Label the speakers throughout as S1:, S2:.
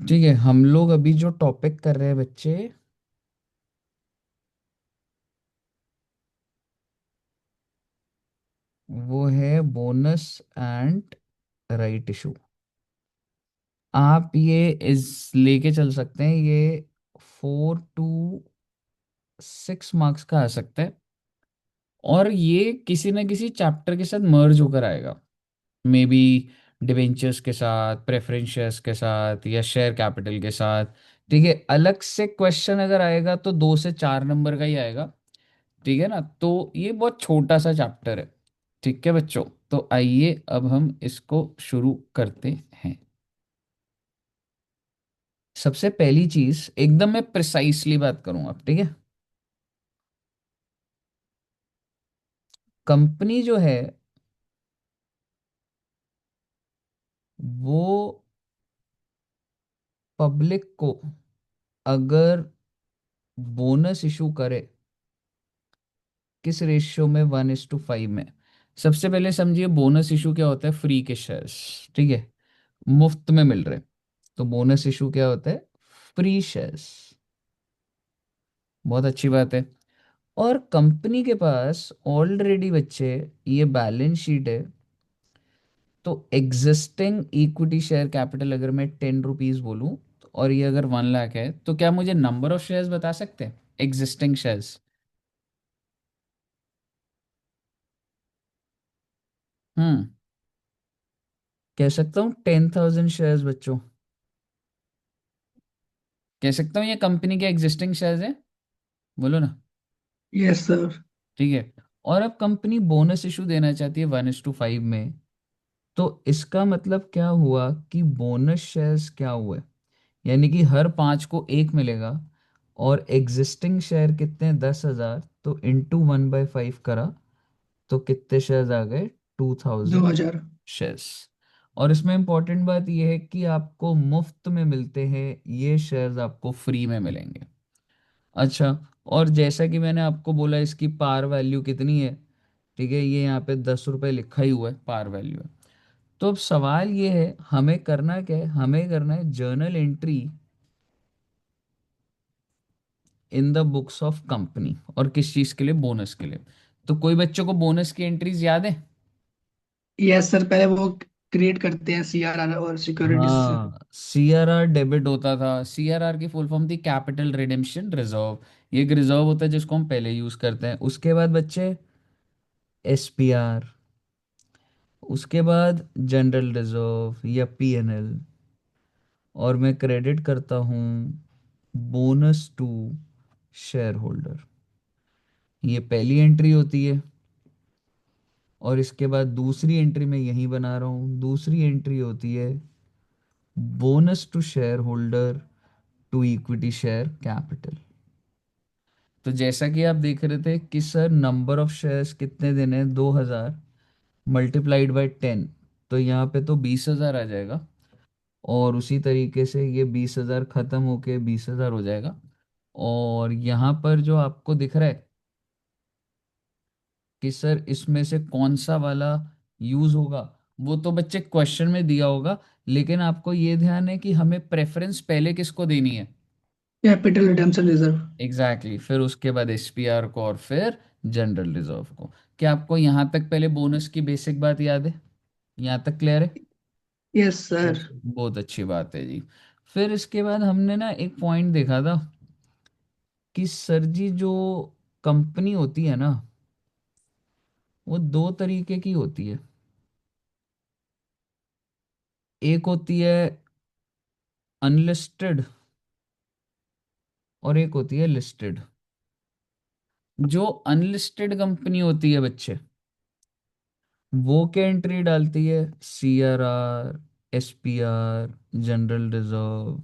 S1: ठीक है, हम लोग अभी जो टॉपिक कर रहे हैं बच्चे, वो है बोनस एंड राइट इशू। आप ये इस लेके चल सकते हैं, ये 4 to 6 मार्क्स का आ सकता है। और ये किसी ना किसी चैप्टर के साथ मर्ज होकर आएगा। मे बी डिवेंचर्स के साथ, प्रेफरेंस शेयर्स के साथ, या शेयर कैपिटल के साथ। ठीक है, अलग से क्वेश्चन अगर आएगा तो 2 से 4 नंबर का ही आएगा। ठीक है ना, तो ये बहुत छोटा सा चैप्टर है। ठीक है बच्चों, तो आइए अब हम इसको शुरू करते हैं। सबसे पहली चीज, एकदम मैं प्रिसाइसली बात करूंगा अब, ठीक है। कंपनी जो है वो पब्लिक को अगर बोनस इशू करे, किस रेशियो में, 1:5 में। सबसे पहले समझिए, बोनस इशू क्या होता है? फ्री के शेयर्स, ठीक है, मुफ्त में मिल रहे। तो बोनस इशू क्या होता है? Free shares. बहुत अच्छी बात है। और कंपनी के पास ऑलरेडी बच्चे ये बैलेंस शीट है। तो एग्जिस्टिंग इक्विटी शेयर कैपिटल अगर मैं 10 रुपीज बोलूं, और ये अगर 1 लाख है, तो क्या मुझे नंबर ऑफ शेयर्स बता सकते हैं एग्जिस्टिंग शेयर्स? हम्म, कह सकता हूँ 10,000 शेयर्स बच्चों। कह सकता हूँ ये कंपनी के एग्जिस्टिंग शेयर्स हैं। बोलो ना।
S2: Yes sir.
S1: ठीक है। और अब कंपनी बोनस इशू देना चाहती है 1:5 में। तो इसका मतलब क्या हुआ कि बोनस शेयर्स क्या हुए, यानी कि हर 5 को 1 मिलेगा। और एग्जिस्टिंग शेयर कितने? 10,000। तो इंटू 1/5 करा, तो कितने शेयर्स आ गए? 2,000
S2: 2000।
S1: शेयर्स। और इसमें इंपॉर्टेंट बात यह है कि आपको मुफ्त में मिलते हैं, ये शेयर्स आपको फ्री में मिलेंगे। अच्छा, और जैसा कि मैंने आपको बोला, इसकी पार वैल्यू कितनी है? ठीक है, ये यहाँ पे 10 रुपए लिखा ही हुआ है, पार वैल्यू है। तो अब सवाल ये है, हमें करना क्या है? हमें करना है journal entry in the books of company. और किस चीज के लिए? बोनस के लिए। तो कोई बच्चों को बोनस की एंट्रीज याद है?
S2: यस सर, पहले वो क्रिएट करते हैं सीआरआर और सिक्योरिटीज से।
S1: हाँ, सीआरआर डेबिट होता था। सीआरआर की फुल फॉर्म थी कैपिटल रिडेम्पशन रिजर्व। ये एक रिजर्व होता है जिसको हम पहले यूज करते हैं। उसके बाद बच्चे एसपीआर, उसके बाद जनरल रिजर्व या पीएनएल। और मैं क्रेडिट करता हूँ बोनस टू शेयर होल्डर। ये पहली एंट्री होती है। और इसके बाद दूसरी एंट्री मैं यहीं बना रहा हूँ, दूसरी एंट्री होती है bonus to share holder to equity share capital. तो जैसा कि आप देख रहे थे कि सर नंबर ऑफ शेयर्स कितने देने हैं? 2,000 मल्टीप्लाइड बाय 10। तो यहाँ पे तो 20,000 आ जाएगा। और उसी तरीके से ये 20,000 खत्म होके 20,000 हो जाएगा। और यहाँ पर जो आपको दिख रहा है कि सर इसमें से कौन सा वाला यूज होगा, वो तो बच्चे क्वेश्चन में दिया होगा। लेकिन आपको ये ध्यान है कि हमें प्रेफरेंस पहले किसको देनी है?
S2: Capital redemption reserve.
S1: Exactly exactly। फिर उसके बाद एसपीआर को, और फिर जनरल रिजर्व को। क्या आपको यहाँ तक पहले बोनस की बेसिक बात याद है? यहाँ तक क्लियर है?
S2: Yes sir.
S1: बहुत अच्छी बात है जी। फिर इसके बाद हमने ना एक पॉइंट देखा था कि सर जी, जो कंपनी होती है ना, वो 2 तरीके की होती है। एक होती है अनलिस्टेड, और एक होती है लिस्टेड। जो अनलिस्टेड कंपनी होती है बच्चे, वो क्या एंट्री डालती है? CRR, SPR, general reserve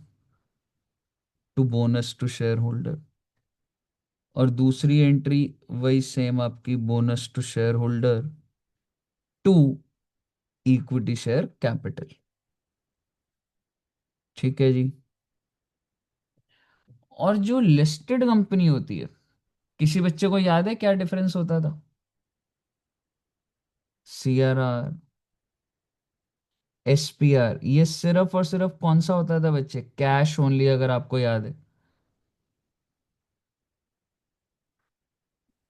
S1: to bonus to share holder. और दूसरी एंट्री वही सेम आपकी, bonus to share holder to equity share capital. ठीक है जी। और जो लिस्टेड कंपनी होती है, किसी बच्चे को याद है क्या डिफरेंस होता था? सीआरआर, एसपीआर, ये सिर्फ और सिर्फ कौन सा होता था बच्चे? कैश ओनली, अगर आपको याद है।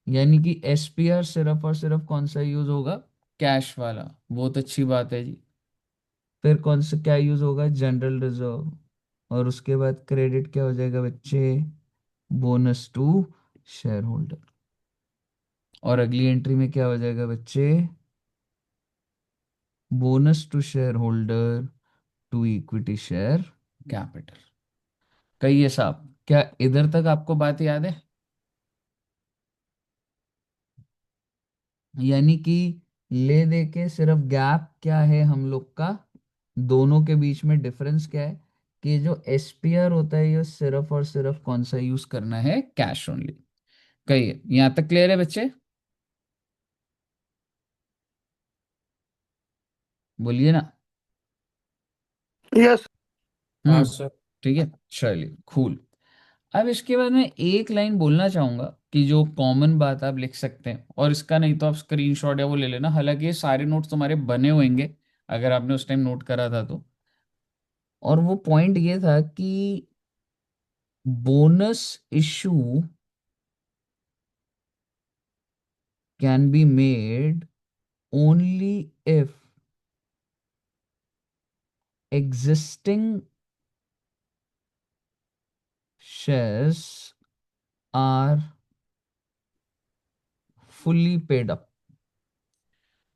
S1: यानी कि एसपीआर सिर्फ और सिर्फ कौन सा यूज होगा? कैश वाला। बहुत अच्छी बात है जी। फिर कौन सा क्या यूज होगा? General reserve. और उसके बाद क्रेडिट क्या हो जाएगा बच्चे? Bonus to share holder. और अगली एंट्री में क्या हो जाएगा बच्चे? Bonus to share holder to equity share capital. कहिए साहब, क्या इधर तक आपको बात याद है? यानी कि ले दे के सिर्फ गैप क्या है हम लोग का, दोनों के बीच में डिफरेंस क्या है? कि जो एसपीआर होता है ये सिर्फ और सिर्फ कौन सा यूज करना है? Cash only. कहिए, यहां तक क्लियर है बच्चे? बोलिए ना।
S2: यस। हाँ
S1: हम्म।
S2: सर।
S1: ठीक है, चलिए कूल। अब इसके बाद मैं एक लाइन बोलना चाहूंगा कि जो कॉमन बात आप लिख सकते हैं, और इसका नहीं तो आप स्क्रीनशॉट या वो ले लेना, हालांकि ये सारे नोट्स तुम्हारे बने होंगे अगर आपने उस टाइम नोट करा था तो। और वो पॉइंट ये था कि bonus issue can be made only if existing shares are fully paid up।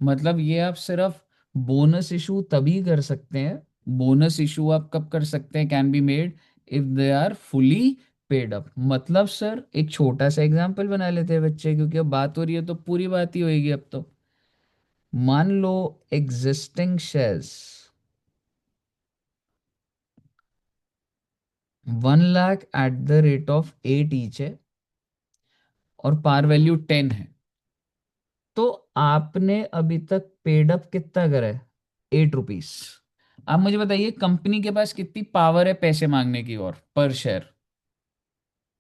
S1: मतलब ये आप सिर्फ बोनस इशू तभी कर सकते हैं, बोनस इशू आप कब कर सकते हैं? Can be made if they are fully paid up. मतलब सर एक छोटा सा एग्जांपल बना लेते हैं बच्चे, क्योंकि अब बात हो रही है तो पूरी बात ही होएगी अब तो। मान लो existing shares 1 lakh at the rate of 8 each है, और पार वैल्यू 10 है। तो आपने अभी तक पेड अप कितना करा है? 8 रुपीस। आप मुझे बताइए कंपनी के पास कितनी पावर है पैसे मांगने की और पर शेयर?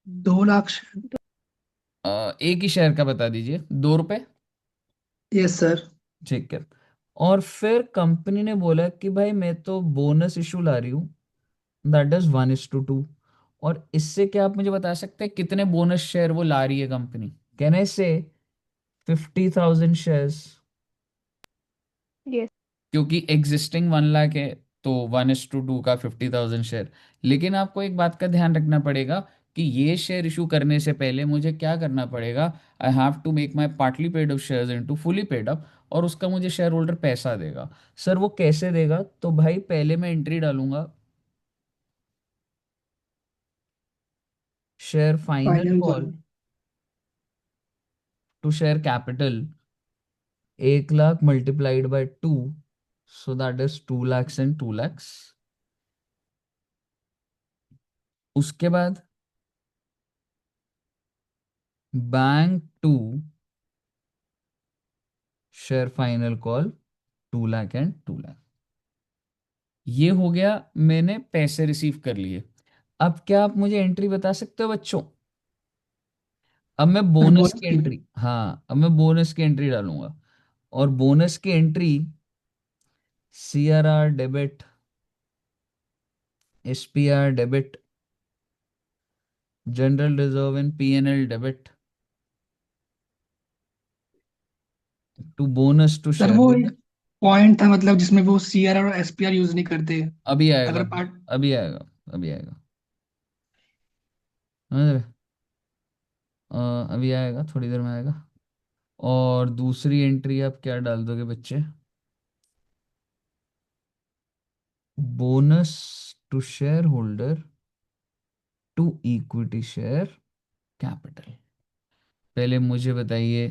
S2: 2 लाख।
S1: एक ही शेयर का बता दीजिए। 2 रुपए।
S2: Yes sir.
S1: ठीक है। और फिर कंपनी ने बोला कि भाई मैं तो बोनस इशू ला रही हूँ, दैट इज 1:2। और इससे क्या आप मुझे बता सकते हैं कितने बोनस शेयर वो ला रही है कंपनी? कैन आई से 50,000 शेयर्स?
S2: यस।
S1: क्योंकि एग्जिस्टिंग 1 लाख है, तो 1:2 का 50,000 शेयर। लेकिन आपको एक बात का ध्यान रखना पड़ेगा कि ये शेयर इशू करने से पहले मुझे क्या करना पड़ेगा? I have to make my partly paid up shares into fully paid up, और उसका मुझे शेयर होल्डर पैसा देगा। सर वो कैसे देगा? तो भाई पहले मैं एंट्री डालूंगा, share final
S2: final call.
S1: Call to share capital 1 lakh multiplied by 2, so that is 2 lakhs and 2 lakhs। उसके बाद bank to share final call 2 lakh and 2 lakh. ये हो गया, मैंने पैसे रिसीव कर लिए। अब क्या आप मुझे एंट्री बता सकते हो बच्चों? अब मैं बोनस
S2: बोनस
S1: की
S2: की।
S1: एंट्री, हाँ अब मैं बोनस की एंट्री डालूंगा। और बोनस की entry CRR debit, SPR debit, general reserve and PNL debit to bonus to
S2: sir
S1: share
S2: वो
S1: होल्डर।
S2: एक पॉइंट था, मतलब जिसमें वो सीआरआर और एसपीआर यूज नहीं करते।
S1: अभी आएगा,
S2: अगर पार्ट।
S1: अभी आएगा, अभी आएगा। समझ रहे? अभी आएगा, थोड़ी देर में आएगा। और दूसरी एंट्री आप क्या डाल दोगे बच्चे? Bonus to share holder to equity share capital. पहले मुझे बताइए,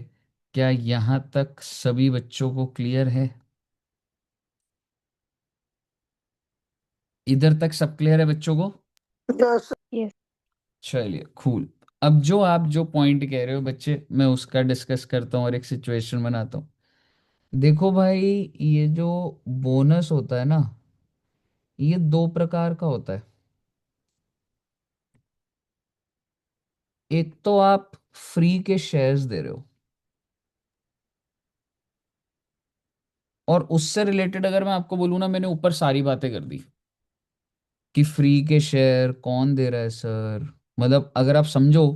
S1: क्या यहां तक सभी बच्चों को क्लियर है? इधर तक सब क्लियर है बच्चों को?
S2: यस। यस।
S1: चलिए कूल। अब जो आप जो पॉइंट कह रहे हो बच्चे, मैं उसका डिस्कस करता हूँ और एक सिचुएशन बनाता हूँ। देखो भाई, ये जो बोनस होता है ना, ये दो प्रकार का होता है। एक तो आप फ्री के शेयर्स दे रहे हो, और उससे रिलेटेड अगर मैं आपको बोलूँ ना, मैंने ऊपर सारी बातें कर दी कि फ्री के शेयर कौन दे रहा है सर। मतलब अगर आप समझो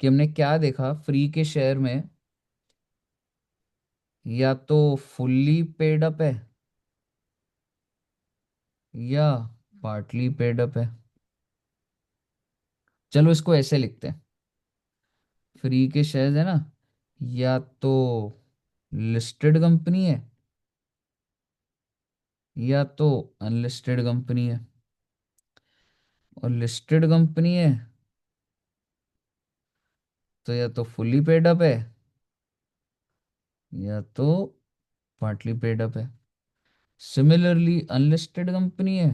S1: कि हमने क्या देखा फ्री के शेयर में, या तो फुल्ली पेड अप है या पार्टली पेड अप है। चलो इसको ऐसे लिखते हैं, फ्री के शेयर्स है ना, या तो लिस्टेड कंपनी है या तो अनलिस्टेड कंपनी है। और लिस्टेड कंपनी है तो या तो फुल्ली पेड अप है या तो पार्टली पेड अप है। सिमिलरली अनलिस्टेड कंपनी है,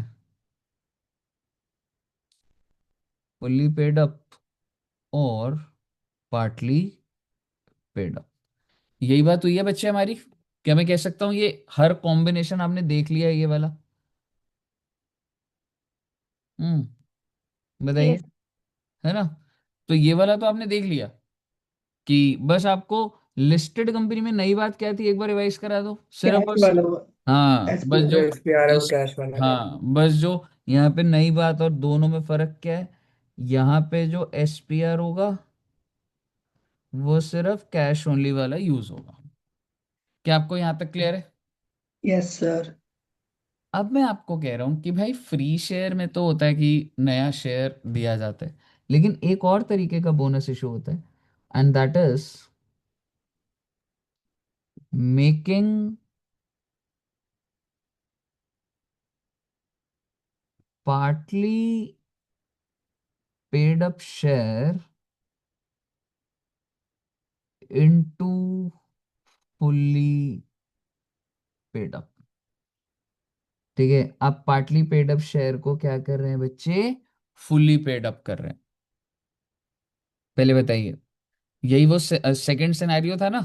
S1: फुल्ली पेड अप और पार्टली पेड अप। यही बात हुई है बच्चे हमारी। क्या मैं कह सकता हूँ ये हर कॉम्बिनेशन आपने देख लिया है ये वाला? बताइए।
S3: यस।
S1: है ना? तो ये वाला तो आपने देख लिया कि बस आपको लिस्टेड कंपनी में नई बात क्या थी एक बार रिवाइज करा दो सिर्फ और
S2: कैश वाला वो,
S1: हाँ बस जो
S3: एसपीआर है वो
S1: इस
S3: कैश वाला है।
S1: हाँ बस जो यहाँ पे नई बात और दोनों में फर्क क्या है, यहाँ पे जो एसपीआर होगा वो सिर्फ कैश ओनली वाला यूज होगा। क्या आपको यहाँ तक क्लियर है?
S2: Yes sir.
S1: अब मैं आपको कह रहा हूँ कि भाई फ्री शेयर में तो होता है कि नया शेयर दिया जाता है, लेकिन एक और तरीके का बोनस इशू होता है, and that is making partly paid up share into fully paid up. ठीक है, आप पार्टली पेड अप शेयर को क्या कर रहे हैं बच्चे? फुल्ली पेड अप कर रहे हैं। पहले बताइए, यही वो सेकंड सिनेरियो था ना?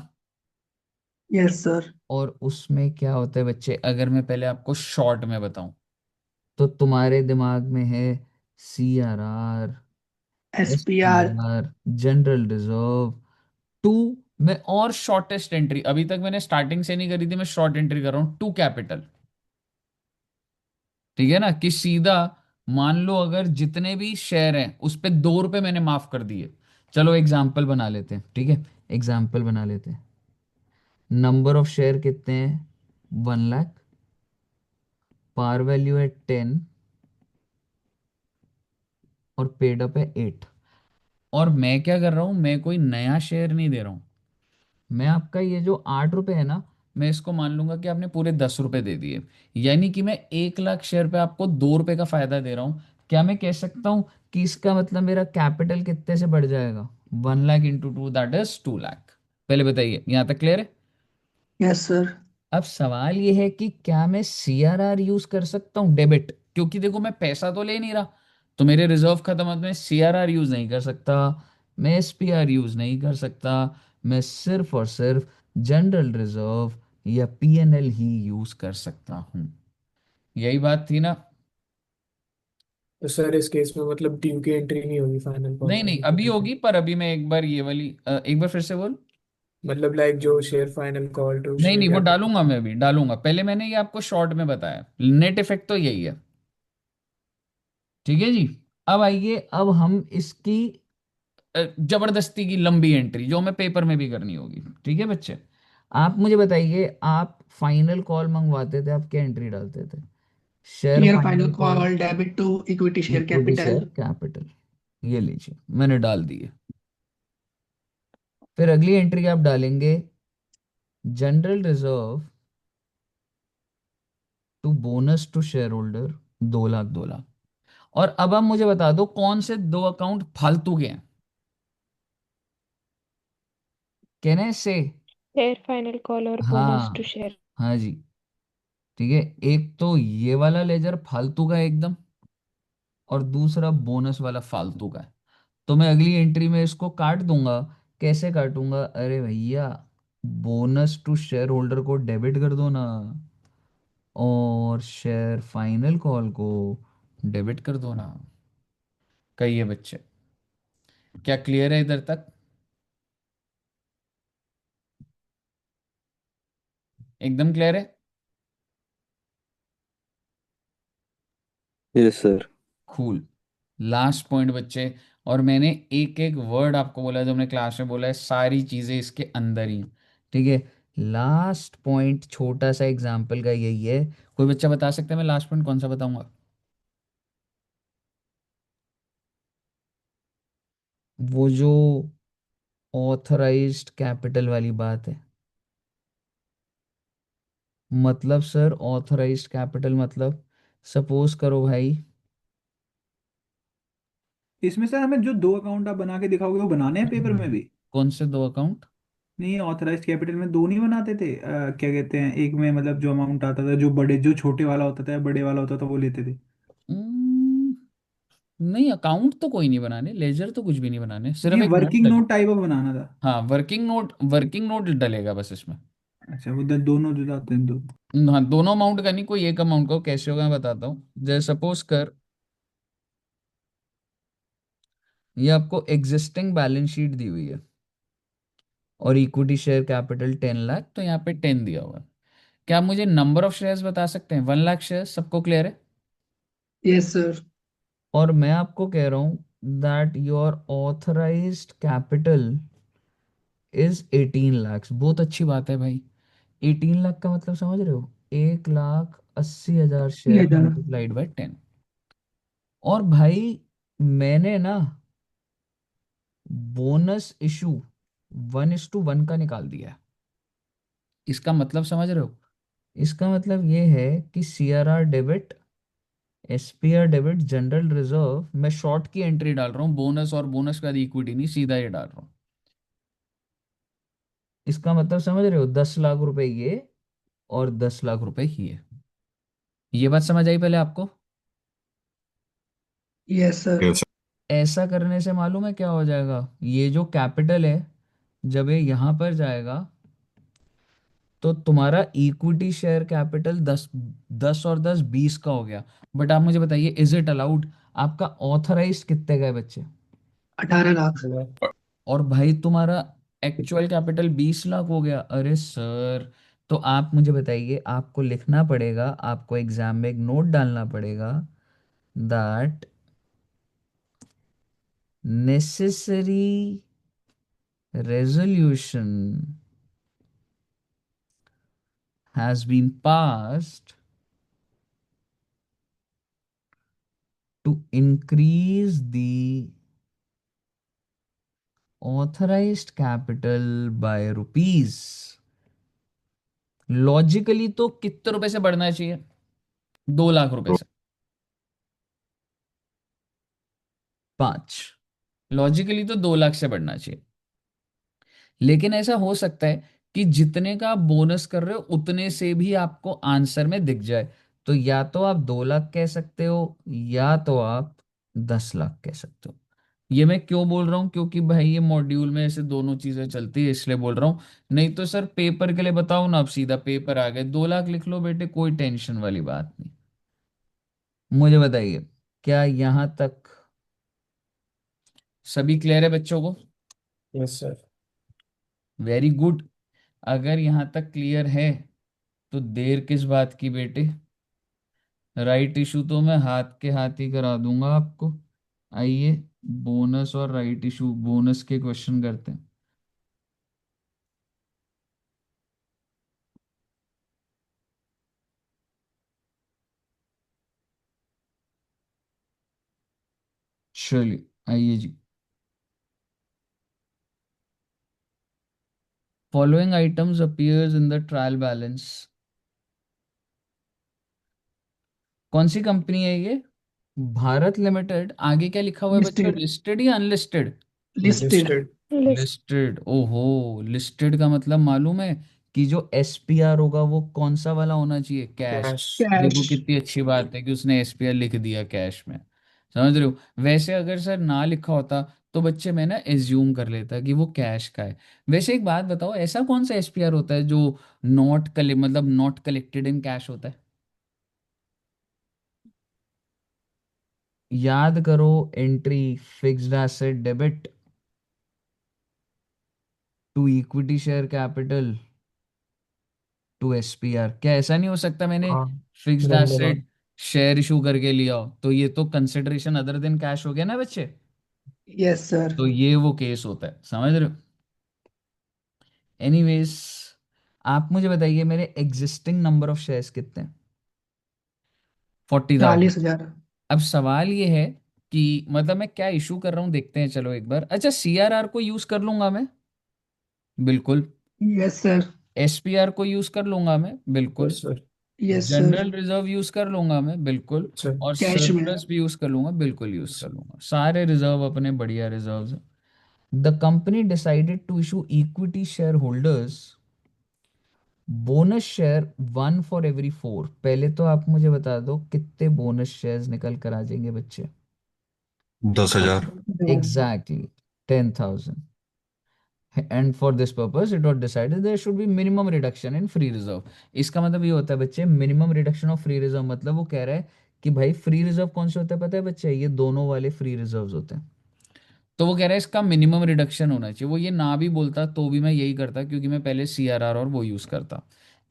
S2: Yes sir.
S1: और उसमें क्या होता है बच्चे, अगर मैं पहले आपको शॉर्ट में बताऊं, तो तुम्हारे दिमाग में है CRR,
S2: SPR।
S1: SPR, general reserve, to. मैं और शॉर्टेस्ट एंट्री अभी तक मैंने स्टार्टिंग से नहीं करी थी, मैं शॉर्ट एंट्री कर रहा हूं, टू कैपिटल। ठीक है ना, कि सीधा मान लो अगर जितने भी शेयर हैं उस पे 2 रुपए मैंने माफ कर दिए। चलो एग्जाम्पल बना लेते हैं, ठीक है, एग्जाम्पल बना लेते हैं। नंबर ऑफ शेयर कितने हैं? 1 लाख। पार वैल्यू है 10 और पेड अप है 8। और मैं क्या कर रहा हूं, मैं कोई नया शेयर नहीं दे रहा हूं। मैं आपका ये जो 8 रुपए है ना, मैं इसको मान लूंगा कि आपने पूरे 10 रुपए दे दिए, यानी कि मैं 1 लाख शेयर पे आपको 2 रुपए का फायदा दे रहा हूं। क्या मैं कह सकता हूं कि इसका मतलब मेरा कैपिटल कितने से बढ़ जाएगा? 1 lakh into two, that is 2 lakh. पहले बताइए, यहां तक क्लियर है?
S2: Yes sir.
S1: अब सवाल ये है कि क्या मैं CRR यूज कर सकता हूँ डेबिट? क्योंकि देखो मैं पैसा तो ले नहीं रहा, तो मेरे रिजर्व खत्म होते, मैं CRR यूज नहीं कर सकता, मैं SPR यूज नहीं कर सकता, मैं सिर्फ और सिर्फ जनरल रिजर्व या PNL ही यूज कर सकता हूँ। यही बात थी ना?
S3: तो सर इस केस में मतलब ड्यू की एंट्री नहीं होगी फाइनल कॉल
S1: नहीं
S3: में
S1: नहीं,
S3: भी
S1: अभी
S3: कभी भी।
S1: होगी, पर अभी मैं एक बार ये वाली एक बार फिर से बोल।
S3: मतलब लाइक जो शेयर फाइनल कॉल टू
S1: नहीं
S3: शेयर
S1: नहीं, वो
S3: कैपिटल।
S1: डालूंगा, मैं भी डालूंगा, पहले मैंने ये आपको शॉर्ट में बताया, नेट इफेक्ट तो यही है। ठीक है जी। अब आइए, अब हम इसकी जबरदस्ती की लंबी एंट्री जो हमें पेपर में भी करनी होगी। ठीक है बच्चे, आप मुझे बताइए, आप फाइनल कॉल मंगवाते थे, आप क्या एंट्री डालते थे? Share
S2: clear final
S1: final call
S2: call debit to equity share
S1: equity
S2: capital.
S1: Share capital, ये लीजिए मैंने डाल दिए। फिर अगली एंट्री आप डालेंगे general reserve to bonus to share holder, 2 lakh 2 lakh. और अब आप मुझे बता दो कौन से दो अकाउंट फालतू के हैं? कहने से
S3: शेयर फाइनल कॉल और बोनस टू
S1: हाँ,
S3: शेयर।
S1: हाँ जी। ठीक है, एक तो ये वाला लेजर फालतू का है एकदम, और दूसरा बोनस वाला फालतू का है। तो मैं अगली एंट्री में इसको काट दूंगा। कैसे काटूंगा? अरे भैया, बोनस टू शेयर होल्डर को डेबिट कर दो ना, और शेयर फाइनल कॉल को डेबिट कर दो ना। कहिए बच्चे, क्या क्लियर है इधर तक? एकदम क्लियर है?
S4: Yes sir.
S1: Cool. Last point बच्चे, और मैंने एक एक वर्ड आपको बोला है जो हमने क्लास में बोला है, सारी चीजें इसके अंदर ही। ठीक है। लास्ट पॉइंट छोटा सा एग्जाम्पल का यही है। कोई बच्चा बता सकता है मैं लास्ट पॉइंट कौन सा बताऊंगा? वो जो ऑथराइज्ड कैपिटल वाली बात है। मतलब सर ऑथराइज्ड कैपिटल मतलब, सपोज करो भाई।
S5: इसमें सर हमें जो दो अकाउंट आप बना के दिखाओगे वो बनाने हैं पेपर में भी?
S1: कौन से दो अकाउंट?
S5: नहीं, ऑथराइज्ड कैपिटल में दो नहीं बनाते थे? क्या कहते हैं, एक में मतलब जो अमाउंट आता था, जो बड़े जो छोटे वाला होता था या बड़े वाला होता था वो लेते थे।
S1: नहीं, अकाउंट तो कोई नहीं बनाने, लेजर तो कुछ भी नहीं बनाने, सिर्फ
S5: नहीं,
S1: एक नोट
S5: वर्किंग
S1: डले।
S5: नोट टाइप ऑफ बनाना था।
S1: हाँ, वर्किंग नोट डलेगा बस इसमें।
S5: अच्छा, वो दोनों जो जाते हैं दो।
S1: हाँ, दोनों अमाउंट का नहीं, कोई एक अमाउंट का। कैसे होगा मैं बताता हूँ। जैसे सपोज कर, ये आपको एग्जिस्टिंग बैलेंस शीट दी हुई है और इक्विटी शेयर कैपिटल 10 लाख, तो यहाँ पे 10 दिया हुआ है। क्या आप मुझे नंबर ऑफ शेयर्स बता सकते हैं? 1 लाख शेयर्स, सबको क्लियर है?
S2: Yes sir.
S1: और मैं आपको कह रहा हूँ that your authorised capital is 18 lakh. बहुत अच्छी बात है भाई। 18 लाख का मतलब समझ रहे हो? 1,80,000
S2: ये
S1: शेयर
S2: था।
S1: Multiplied by 10। और भाई मैंने ना बोनस इशू 1:1 का निकाल दिया है। इसका मतलब समझ रहे हो? इसका मतलब ये है कि CRR debit, SPR debit, general reserve, मैं शॉर्ट की एंट्री डाल रहा हूँ, बोनस और बोनस का इक्विटी नहीं, सीधा ये डाल रहा हूँ। इसका मतलब समझ रहे हो? 10 लाख रुपए ये और 10 लाख रुपए ये। ये बात समझ आई पहले आपको?
S2: Yes sir.
S4: यस
S1: ऐसा करने से मालूम है क्या हो जाएगा? ये जो कैपिटल है, जब ये यहां पर जाएगा तो तुम्हारा इक्विटी शेयर कैपिटल 10 10 और 10 20 का हो गया। बट आप मुझे बताइए, इज इट अलाउड? आपका ऑथराइज कितने गए बच्चे?
S2: 18 लाख।
S1: और भाई तुम्हारा एक्चुअल कैपिटल 20 लाख हो गया। अरे सर, तो आप मुझे बताइए, आपको लिखना पड़ेगा, आपको एग्जाम में एक नोट डालना पड़ेगा that necessary resolution has been passed to increase the authorized capital by rupees। Logically तो कितने रुपए से बढ़ना चाहिए? 2 लाख रुपए से। 5। लॉजिकली तो 2 लाख से बढ़ना चाहिए। लेकिन ऐसा हो सकता है कि जितने का आप बोनस कर रहे हो उतने से भी आपको आंसर में दिख जाए। तो या तो आप 2 लाख कह सकते हो, या तो आप 10 लाख कह सकते हो। ये मैं क्यों बोल रहा हूँ? क्योंकि भाई ये मॉड्यूल में ऐसे दोनों चीजें चलती है, इसलिए बोल रहा हूँ। नहीं तो सर पेपर के लिए बताओ ना, आप सीधा पेपर आ गए, 2 लाख लिख लो बेटे, कोई टेंशन वाली बात नहीं। मुझे बताइए, क्या यहाँ तक सभी क्लियर है बच्चों को?
S3: Yes sir.
S1: Very good. अगर यहाँ तक क्लियर है तो देर किस बात की बेटे? राइट इशू तो मैं हाथ के हाथ ही करा दूंगा आपको। आइए, बोनस और राइट इशू, बोनस के क्वेश्चन करते हैं। चलिए, आइए जी। Following items appears in the trial balance. कौन सी कंपनी है ये? भारत लिमिटेड। आगे क्या लिखा हुआ है बच्चों?
S2: लिस्टेड।
S1: लिस्टेड या अनलिस्टेड?
S2: लिस्टेड।
S3: लिस्टेड।
S1: लिस्टेड। ओहो, लिस्टेड का मतलब मालूम है कि जो SPR होगा वो कौन सा वाला होना चाहिए? कैश।
S3: कैश।
S2: कैश।
S1: देखो कितनी अच्छी बात है कि उसने SPR लिख दिया कैश में। समझ रहे हो? वैसे अगर सर ना लिखा होता तो बच्चे मैं ना एज्यूम कर लेता कि वो कैश का है। वैसे एक बात बताओ, ऐसा कौन सा SPR होता है जो नॉट कलेक्टेड इन कैश होता है? याद करो, entry fixed asset debit to equity share capital to SPR। क्या ऐसा नहीं हो सकता? मैंने
S3: हाँ,
S1: फिक्स्ड
S3: धन्यवाद।
S1: एसेट शेयर इशू करके लिया हो, तो ये तो कंसिडरेशन अदर देन कैश हो गया ना बच्चे।
S2: Yes sir.
S1: तो ये वो केस होता है, समझ रहे हो। एनीवेज, आप मुझे बताइए मेरे एग्जिस्टिंग नंबर ऑफ शेयर्स कितने हैं? 40,000।
S2: 40,000।
S1: अब सवाल ये है कि मतलब मैं क्या इशू कर रहा हूँ, देखते हैं चलो एक बार। अच्छा, सीआरआर को यूज कर लूंगा मैं, बिल्कुल।
S2: Yes sir.
S1: एसपीआर को यूज कर लूंगा मैं, बिल्कुल।
S3: Yes sir.
S2: Yes sir.
S1: General reserve use कर लूंगा मैं, बिल्कुल।
S3: अच्छा।
S1: और
S2: कैश में।
S1: सरप्लस भी यूज कर लूंगा, बिल्कुल यूज कर लूंगा। सारे रिजर्व अपने बढ़िया रिजर्व्स हैं। The company decided to issue equity share holders bonus share 1 for every 4। पहले तो आप मुझे बता दो कितने बोनस शेयर्स निकल कर आ जाएंगे बच्चे।
S4: 10,000।
S1: Exactly, 10,000। And for this purpose it was decided there should be minimum reduction in free reserve. इसका मतलब ये होता है बच्चे, minimum reduction of free reserve, मतलब वो कह रहा है कि भाई फ्री रिजर्व कौन से होते हैं पता है बच्चे, ये दोनों वाले फ्री रिजर्व्स होते हैं। तो वो कह रहा है इसका मिनिमम रिडक्शन होना चाहिए। वो ये ना भी बोलता तो भी मैं यही करता, क्योंकि मैं पहले सीआरआर और वो यूज़ करता।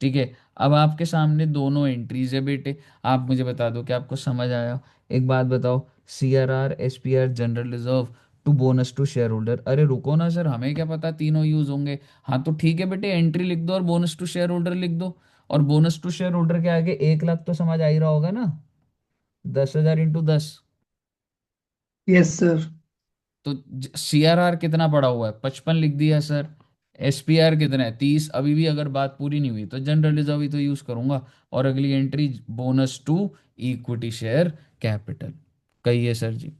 S1: ठीक है। अब आपके सामने दोनों एंट्रीज है बेटे, आप मुझे बता दो कि आपको समझ आया। एक बात बताओ, CRR, SPR, general reserve to bonus to share holder. अरे रुको ना सर, हमें क्या पता तीनों यूज होंगे। हाँ तो ठीक है बेटे, एंट्री लिख दो और बोनस टू शेयर होल्डर लिख दो। और बोनस टू शेयर होल्डर के आगे 1 लाख तो समझ आ ही रहा होगा ना, 10,000 इंटू 10।
S2: Yes sir.
S1: तो सीआरआर कितना पड़ा हुआ है, 55 लिख दिया सर। एसपीआर कितना है, 30। अभी भी अगर बात पूरी नहीं हुई तो जनरल रिजर्व ही तो यूज करूंगा। और अगली entry bonus to equity share capital. कहिए सर जी,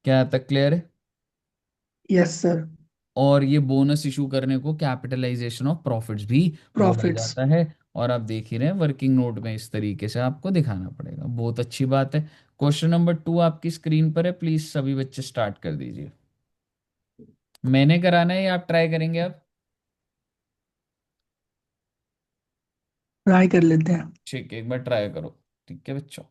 S1: क्या तक क्लियर है।
S2: Yes sir.
S1: और ये बोनस इशू करने को कैपिटलाइजेशन ऑफ प्रॉफिट्स भी बोला
S2: प्रॉफिट्स।
S1: जाता है। और आप देख ही रहे हैं वर्किंग नोट में इस तरीके से आपको दिखाना पड़ेगा। बहुत अच्छी बात है। क्वेश्चन नंबर 2 आपकी स्क्रीन पर है, प्लीज सभी बच्चे स्टार्ट कर दीजिए। मैंने कराना है या आप ट्राई करेंगे अब?
S2: ट्राई कर लेते हैं।
S1: ठीक है, एक बार ट्राई करो। ठीक है बच्चों।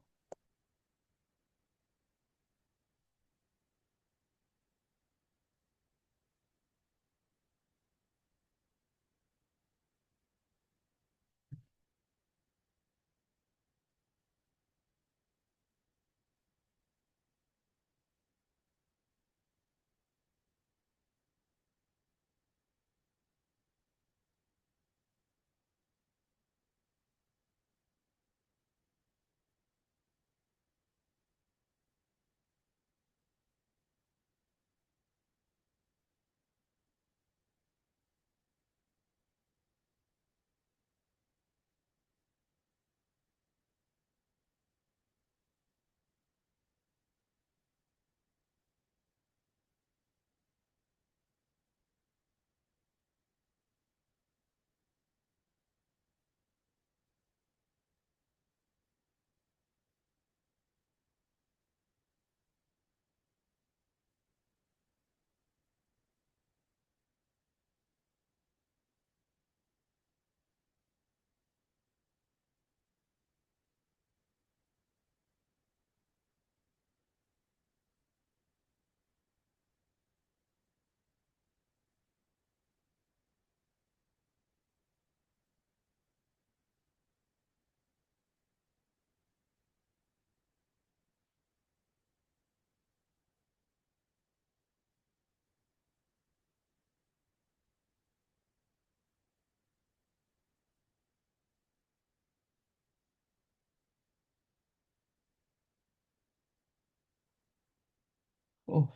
S1: ओह।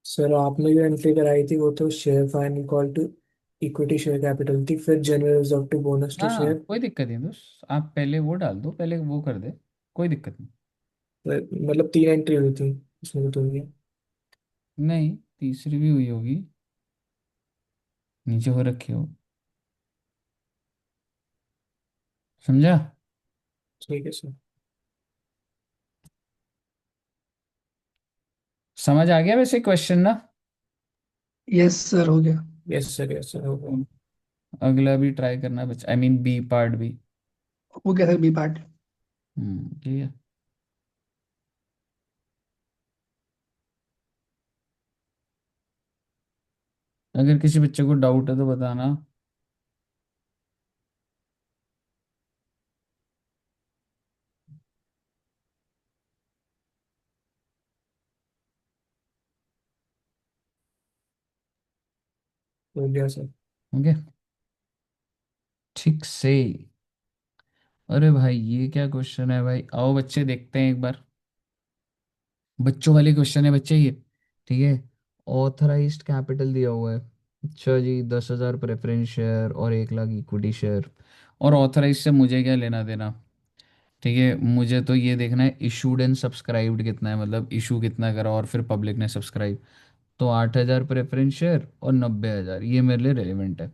S3: सर आपने जो एंट्री कराई थी वो तो share final call to equity share capital थी, फिर general reserve to bonus to
S1: हाँ
S3: शेयर।
S1: कोई दिक्कत नहीं दोस्त, आप पहले वो डाल दो, पहले वो कर दे। कोई दिक्कत नहीं।
S3: मतलब तीन एंट्री हुई थी उसमें तो ये।
S1: नहीं, तीसरी भी हुई होगी, नीचे हो रखी हो। समझा?
S3: ठीक है सर।
S1: समझ आ गया वैसे क्वेश्चन ना?
S2: यस सर, हो गया।
S3: यस सर हो गया।
S1: अगला भी ट्राई करना बच्चा, आई मीन बी पार्ट भी।
S2: हो गया सर, बी पार्ट।
S1: ठीक है। अगर किसी बच्चे को डाउट है तो बताना।
S3: हो गया सर।
S1: ओके, ठीक से। अरे भाई ये क्या क्वेश्चन है भाई, आओ बच्चे देखते हैं एक बार। बच्चों वाले क्वेश्चन है बच्चे ये। ठीक है। ऑथराइज्ड कैपिटल दिया हुआ है। अच्छा जी, 10,000 प्रेफरेंस शेयर और 1 लाख इक्विटी शेयर। और ऑथराइज से मुझे क्या लेना देना? ठीक है, मुझे तो ये देखना है इशूड एंड सब्सक्राइब्ड कितना है, मतलब इशू कितना करा और फिर पब्लिक ने सब्सक्राइब। तो 8,000 प्रेफरेंस शेयर और 90,000, ये मेरे लिए रेलिवेंट है।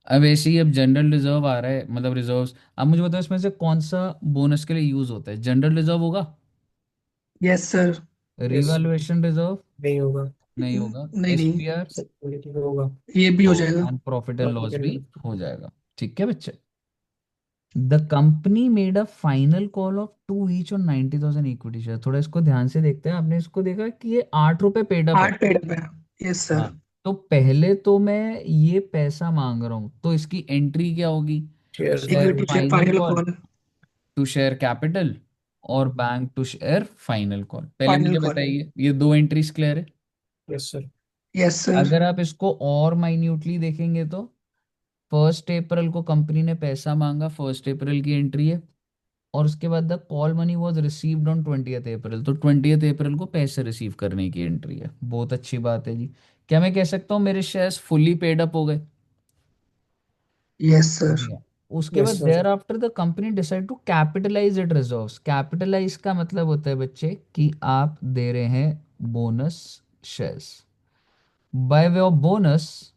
S1: अब ऐसे ही अब जनरल रिजर्व आ रहा है, मतलब रिजर्व्स। अब मुझे बताओ इसमें से कौन सा बोनस के लिए यूज होता है? जनरल रिजर्व होगा?
S2: Yes sir.
S3: Yes.
S1: Revaluation reserve?
S3: नहीं होगा।
S1: नहीं होगा।
S2: नहीं नहीं,
S1: एसपीआर
S3: सिक्योरिटी का होगा।
S2: ये भी हो जाएगा।
S1: And profit and loss
S3: profit and
S1: भी
S3: लॉस।
S1: हो जाएगा। ठीक है बच्चे। The company made a final call of two each on 90,000 equity share. थोड़ा इसको ध्यान से देखते हैं। आपने इसको देखा कि ये 8 रुपए पेड अप है।
S2: 8 पेड अप है। यस
S1: हाँ।
S2: सर।
S1: तो पहले तो मैं ये पैसा मांग रहा हूँ, तो इसकी एंट्री क्या होगी?
S3: Share
S1: share
S2: equity
S3: final.
S2: Share
S1: final
S2: final
S1: call
S2: call.
S1: To share capital, और bank to share final call. पहले
S2: फाइनल
S1: मुझे
S2: कॉल।
S1: बताइए ये दो एंट्रीज क्लियर है?
S3: Yes sir.
S2: Yes sir.
S1: अगर आप इसको और माइन्यूटली देखेंगे तो 1 अप्रैल को कंपनी ने पैसा मांगा, 1 अप्रैल की एंट्री है। और उसके बाद the call money was received on 20th अप्रैल, तो 20th अप्रैल को पैसे रिसीव करने की एंट्री है। बहुत अच्छी बात है जी। क्या मैं कह सकता हूँ मेरे शेयर्स फुल्ली पेड अप हो गए?
S2: Yes sir.
S1: बढ़िया। उसके बाद
S3: yes sir.
S1: Thereafter the company decide to capitalise it reserves. Capitalise का मतलब होता है बच्चे कि आप दे रहे हैं bonus shares by way of bonus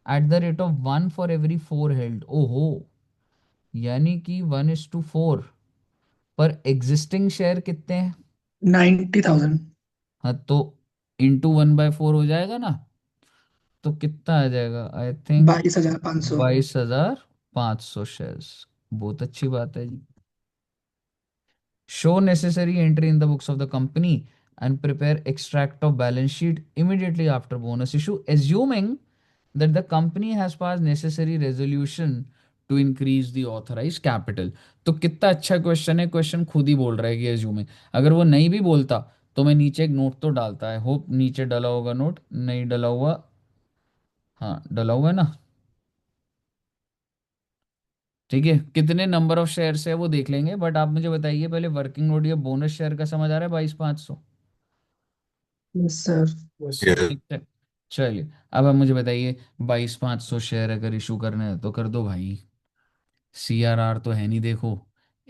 S1: eight the rate of 1 for every 4 held. ओहो, यानी कि 1:4। पर एग्जिस्टिंग शेयर कितने हैं?
S2: 90,000।
S1: हाँ, तो इंटू 1/4 हो जाएगा ना। तो कितना आ जाएगा? I think
S2: 22,500।
S1: 22,500 शेयर्स। बहुत अच्छी बात है जी। Show necessary entry in the books of the company and prepare extract of balance sheet immediately after bonus issue, assuming that the company has passed necessary resolution to increase the authorized capital। तो कितना अच्छा question है, question खुद ही बोल रहा है कि assuming. अगर वो नहीं भी बोलता तो मैं नीचे एक नोट तो डालता है, होप नीचे डला होगा नोट, नहीं डला हुआ? हाँ डला हुआ है ना। ठीक है, कितने नंबर ऑफ शेयर्स है वो देख लेंगे, बट आप मुझे बताइए पहले वर्किंग नोट या बोनस शेयर का समझ आ रहा है? 22,500।
S2: Yes sir.
S3: यस
S4: ये
S3: सर।
S1: ठीक है। चलिए, अब आप मुझे बताइए 22,500 शेयर अगर इशू करना है तो कर दो भाई। सीआरआर तो है नहीं देखो।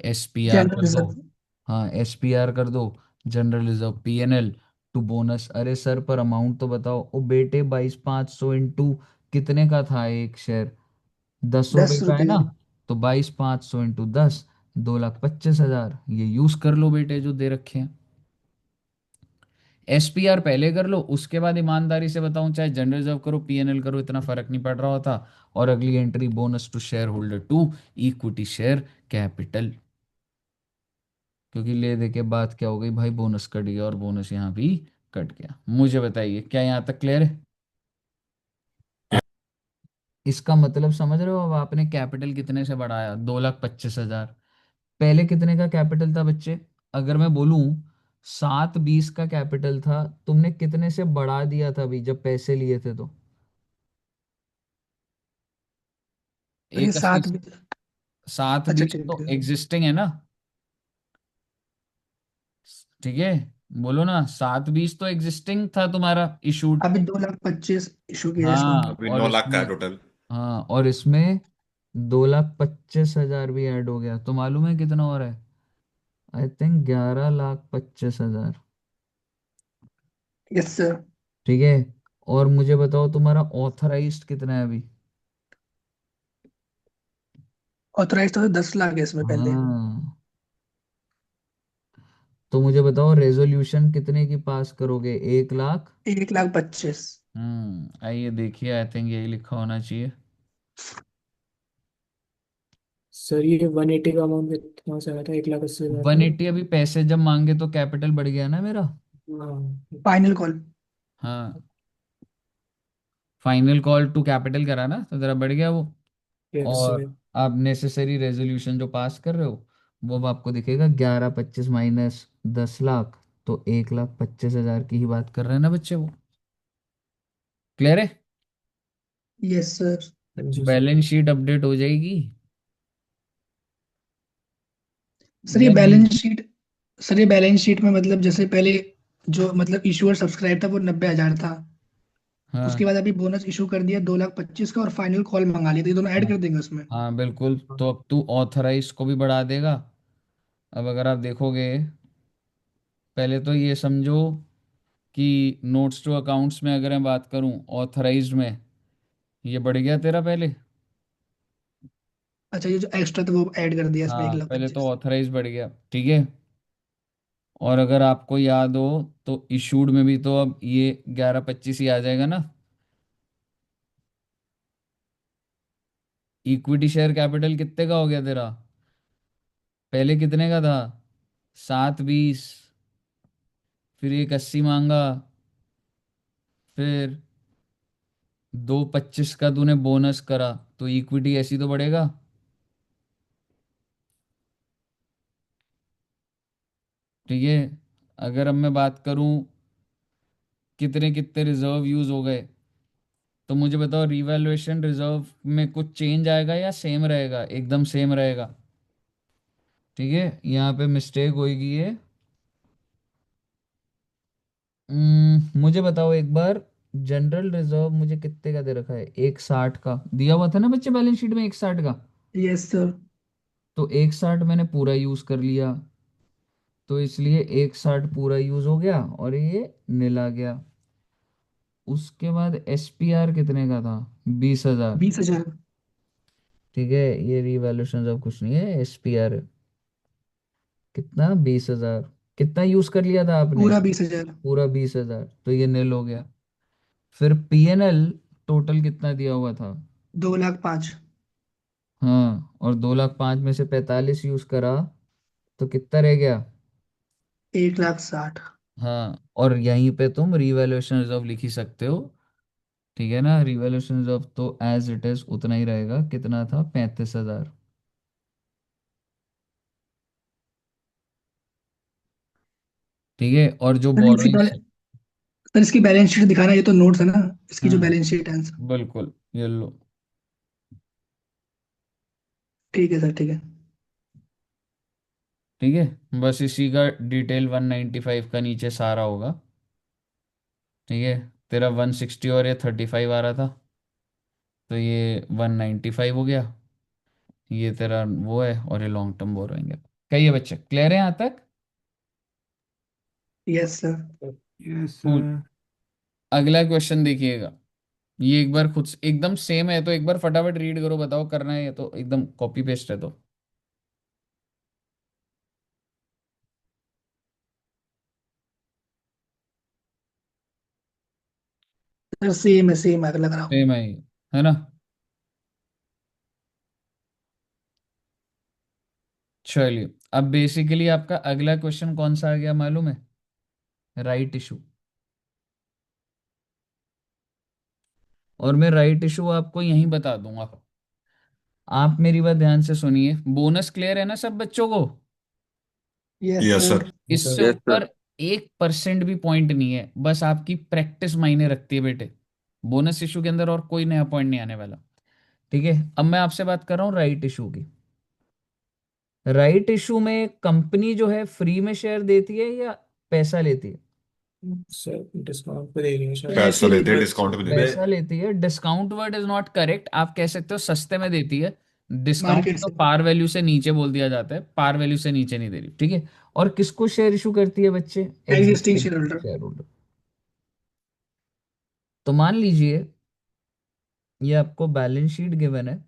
S1: एसपीआर
S2: जनरल
S1: कर दो।
S2: रिजर्व।
S1: हाँ एसपीआर कर दो। General reserve, PNL to bonus. अरे सर पर अमाउंट तो बताओ। ओ बेटे, 22,500 इंटू कितने का था एक शेयर? 10 रुपए
S2: दस
S1: का है
S2: रुपये
S1: ना। तो 22,500 इंटू 10, 2,25,000। ये यूज कर लो बेटे जो दे रखे हैं। एसपीआर पहले कर लो, उसके बाद ईमानदारी से बताऊं, चाहे जनरल रिजर्व करो पीएनएल करो, इतना फर्क नहीं पड़ रहा होता। और अगली entry bonus to share holder to equity share capital. क्योंकि ले दे के बात क्या हो गई भाई, बोनस कट गया और बोनस यहाँ भी कट गया। मुझे बताइए क्या यहाँ तक क्लियर है? इसका मतलब समझ रहे हो? अब आपने कैपिटल कितने से बढ़ाया? 2,25,000। पहले कितने का कैपिटल था बच्चे? अगर मैं बोलूं 7,20 का कैपिटल था, तुमने कितने से बढ़ा दिया था अभी जब पैसे लिए थे तो?
S2: ये
S1: 1,80।
S2: सात भी।
S1: सात
S2: अच्छा
S1: बीस
S2: ठीक
S1: तो
S2: है।
S1: एग्जिस्टिंग है ना। ठीक है, बोलो ना, 7,20 तो एग्जिस्टिंग था तुम्हारा इशूड।
S2: अभी 2,25,000 इशू किया है इसको।
S1: हाँ
S4: अभी
S1: और
S4: 9 लाख का
S1: इसमें,
S4: है टोटल।
S1: हाँ और इसमें 2,25,000 भी ऐड हो गया, तो मालूम है कितना हो रहा है? I think 11,25,000।
S2: Yes sir.
S1: ठीक है। और मुझे बताओ तुम्हारा ऑथराइज्ड कितना है अभी?
S2: ऑथराइज तो 10 लाख है इसमें पहले।
S1: हाँ, तो मुझे बताओ रेजोल्यूशन कितने की पास करोगे? 1 लाख।
S2: 1,25,000।
S1: आइए देखिए, आई थिंक यही लिखा होना चाहिए।
S3: सर ये 180 का अमाउंट कितना से आया था, 1,80,000 का?
S1: 180 अभी पैसे जब मांगे तो कैपिटल बढ़ गया ना मेरा।
S3: हाँ।
S2: Final call.
S1: हाँ, फाइनल कॉल टू कैपिटल करा ना तो जरा बढ़ गया वो।
S3: यस
S1: और
S3: सर।
S1: आप नेसेसरी रेजोल्यूशन जो पास कर रहे हो वो अब आपको दिखेगा 1125 माइनस 10 लाख, तो 1,25,000 की ही बात कर रहे हैं ना बच्चे वो। क्लियर है?
S2: Yes sir.
S3: हाँ जी सर।
S1: बैलेंस शीट अपडेट हो जाएगी
S2: सर ये
S1: या नहीं?
S2: बैलेंस शीट सर ये बैलेंस शीट में मतलब जैसे पहले जो मतलब इशूअर सब्सक्राइब था वो 90,000 था। उसके
S1: हाँ,
S2: बाद अभी बोनस इशू कर दिया 2,25,000 का, और फाइनल कॉल मंगा लिया, तो ये दोनों ऐड
S1: हाँ,
S2: कर देंगे उसमें।
S1: हाँ बिल्कुल, तो अब तू ऑथराइज को भी बढ़ा देगा। अब अगर आप देखोगे, पहले तो ये समझो कि नोट्स टू अकाउंट्स में अगर मैं बात करूं ऑथराइज्ड में, ये बढ़ गया तेरा पहले।
S2: अच्छा, ये जो एक्स्ट्रा था वो ऐड कर दिया इसमें एक
S1: हाँ,
S2: लाख
S1: पहले तो
S2: पच्चीस
S1: ऑथराइज बढ़ गया, ठीक है। और अगर आपको याद हो तो इशूड में भी तो अब ये 1125 ही आ जाएगा ना। इक्विटी शेयर कैपिटल कितने का हो गया तेरा? पहले कितने का था? 720, फिर 180 मांगा, फिर 225 का तूने बोनस करा, तो इक्विटी ऐसी तो बढ़ेगा। ठीक है। अगर अब मैं बात करूं कितने कितने रिजर्व यूज हो गए, तो मुझे बताओ रिवैल्यूएशन रिजर्व में कुछ चेंज आएगा या सेम रहेगा? एकदम सेम रहेगा। ठीक है, यहाँ पे मिस्टेक होगी है। मुझे बताओ एक बार, जनरल रिजर्व मुझे कितने का दे रखा है? 160 का दिया हुआ था ना बच्चे बैलेंस शीट में, 160 का।
S2: Yes sir.
S1: तो 160 मैंने पूरा यूज कर लिया, तो इसलिए 160 पूरा यूज हो गया और ये नील आ गया। उसके बाद एसपीआर कितने का था? 20,000।
S2: 20,000।
S1: ठीक है, ये रिवैल्यूएशन अब कुछ नहीं है, एसपीआर कितना? 20,000। कितना यूज कर लिया था आपने?
S2: पूरा 20,000।
S1: पूरा 20,000, तो ये नील हो गया। फिर पीएनएल टोटल कितना दिया हुआ था?
S2: 2,05,000।
S1: हाँ, और 2,05,000 में से 45 यूज करा, तो कितना रह गया?
S2: 1,60,000।
S1: हाँ, और यहीं पे तुम रिवैल्यूएशन रिजर्व लिख ही सकते हो। ठीक है ना, रिवैल्यूएशन रिजर्व तो एज इट इज उतना ही रहेगा, कितना था? 35,000। ठीक है, और जो
S2: सर इसकी
S1: बोरोइंग्स।
S2: सर इसकी बैलेंस शीट दिखाना, ये तो नोट्स है ना, इसकी जो
S1: हम्म,
S2: बैलेंस शीट है आंसर।
S1: बिल्कुल, ये लो।
S2: ठीक है सर, ठीक है।
S1: ठीक है, बस इसी का डिटेल 195 का नीचे सारा होगा। ठीक है, तेरा 160 और ये 35 आ रहा था, तो ये 195 हो गया। ये तेरा वो है, और ये लॉन्ग टर्म बोरोइंग है। कहिए बच्चे, क्लियर है यहाँ तक?
S2: Yes sir.
S5: Yes
S1: cool.
S5: Sir.
S1: अगला क्वेश्चन देखिएगा। ये एक बार खुद एकदम सेम है, तो एक बार फटाफट रीड करो, बताओ करना है, ये तो एकदम कॉपी पेस्ट है तो।
S2: सर सेम है लग रहा हूँ।
S1: सेम है ये, है ना? चलिए, अब बेसिकली आपका अगला क्वेश्चन कौन सा आ गया मालूम है? Right issue. और मैं राइट इशू आपको यहीं बता दूंगा। आप मेरी बात ध्यान से सुनिए, बोनस क्लियर है ना सब बच्चों को?
S2: Yes
S4: yes
S2: sir.
S4: सर।
S1: इससे ऊपर 1% भी पॉइंट नहीं है, बस आपकी प्रैक्टिस मायने रखती है बेटे। बोनस इशू के अंदर और कोई नया पॉइंट नहीं आने वाला। ठीक है, अब मैं आपसे बात कर रहा हूँ राइट इशू की। राइट इशू में कंपनी जो है फ्री में शेयर देती है या पैसा लेती है?
S3: सर डिस्काउंट पे दे रही है शायद।
S4: पैसा
S2: पैसे
S4: लेते
S2: लेते
S4: हैं,
S2: हैं।
S4: डिस्काउंट भी देते
S1: पैसा
S4: हैं।
S1: लेती है। Discount word is not correct, आप कह सकते हो सस्ते में देती है। डिस्काउंट
S2: मार्केट
S1: तो
S2: से।
S1: पार वैल्यू से नीचे बोल दिया जाता है, पार वैल्यू से नीचे नहीं दे रही। ठीक है, और किसको शेयर इशू करती है बच्चे?
S2: Existing
S1: existing
S2: share holder.
S1: Share holder. तो मान लीजिए ये आपको बैलेंस शीट गिवन है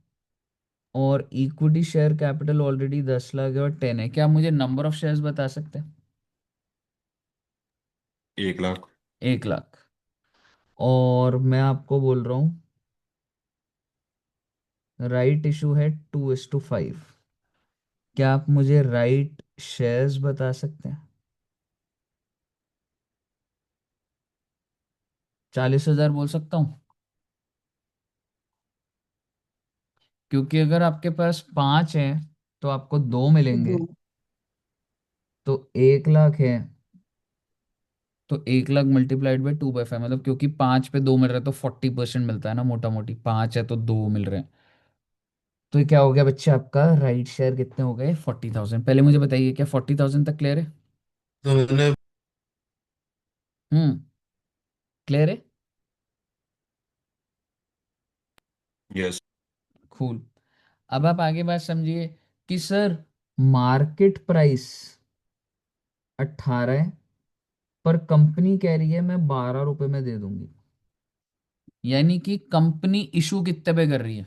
S1: और equity share capital already 10 lakh है और 10 है। क्या आप मुझे नंबर ऑफ शेयर्स बता सकते हैं?
S4: 1 लाख।
S1: 1 लाख। और मैं आपको बोल रहा हूँ राइट इशू है 2:5। क्या आप मुझे राइट शेयर्स बता सकते हैं? 40,000 बोल सकता हूँ, क्योंकि अगर आपके पास 5 है तो आपको 2 मिलेंगे।
S2: दो।
S1: तो 1 लाख है, तो 1 लाख मल्टीप्लाइड बाई 2/5, मतलब क्योंकि 5 पे 2 मिल रहा है तो 40% मिलता है ना, मोटा मोटी 5 है तो 2 मिल रहे हैं। तो ये क्या हो गया बच्चे, आपका राइट शेयर कितने हो गए? 40,000। पहले मुझे बताइए क्या 40,000 तक क्लियर है?
S4: तो मैंने
S1: हम्म। क्लियर है?
S4: यस।
S1: कूल। अब आप आगे बात समझिए कि सर मार्केट प्राइस 18 है पर कंपनी कह रही है मैं 12 रुपए में दे दूंगी। यानी कि कंपनी इशू कितने पे कर रही है?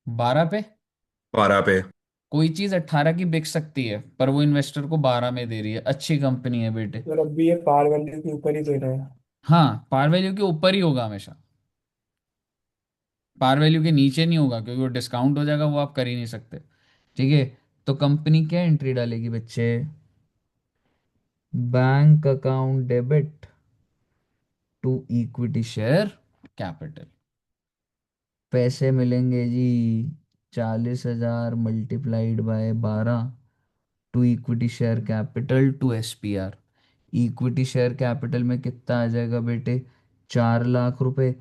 S1: 12 पे।
S4: 12 पे।
S1: कोई चीज 18 की बिक सकती है पर वो इन्वेस्टर को 12 में दे रही है, अच्छी कंपनी है बेटे।
S3: और अब भी ये पार वैल्यू के ऊपर ही दे रहा है।
S1: हाँ, पार वैल्यू के ऊपर ही होगा हमेशा, पार वैल्यू के नीचे नहीं होगा, क्योंकि वो डिस्काउंट हो जाएगा, वो आप कर ही नहीं सकते। ठीक है। तो कंपनी क्या एंट्री डालेगी बच्चे? Bank account debit to equity share capital. पैसे मिलेंगे जी 40,000 multiplied by 12 to equity share capital to SPR. Equity share capital में कितना आ जाएगा बेटे? 4 लाख रुपए,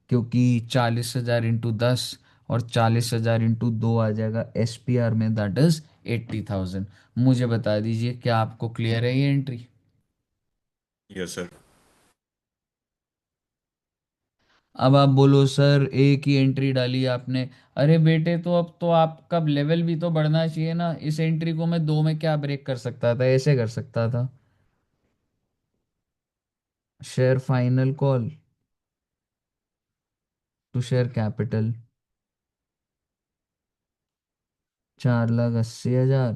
S1: क्योंकि 40,000 इंटू 10 और 40,000 इंटू 2 आ जाएगा एसपीआर में, दैट इज 80,000। मुझे बता दीजिए क्या आपको क्लियर है ये एंट्री?
S4: Yes sir.
S1: अब आप बोलो सर एक ही एंट्री डाली आपने। अरे बेटे तो अब तो आपका लेवल भी तो बढ़ना चाहिए ना, इस एंट्री को मैं 2 में क्या ब्रेक कर सकता था, ऐसे कर सकता था। Share final call to share capital 4,80,000,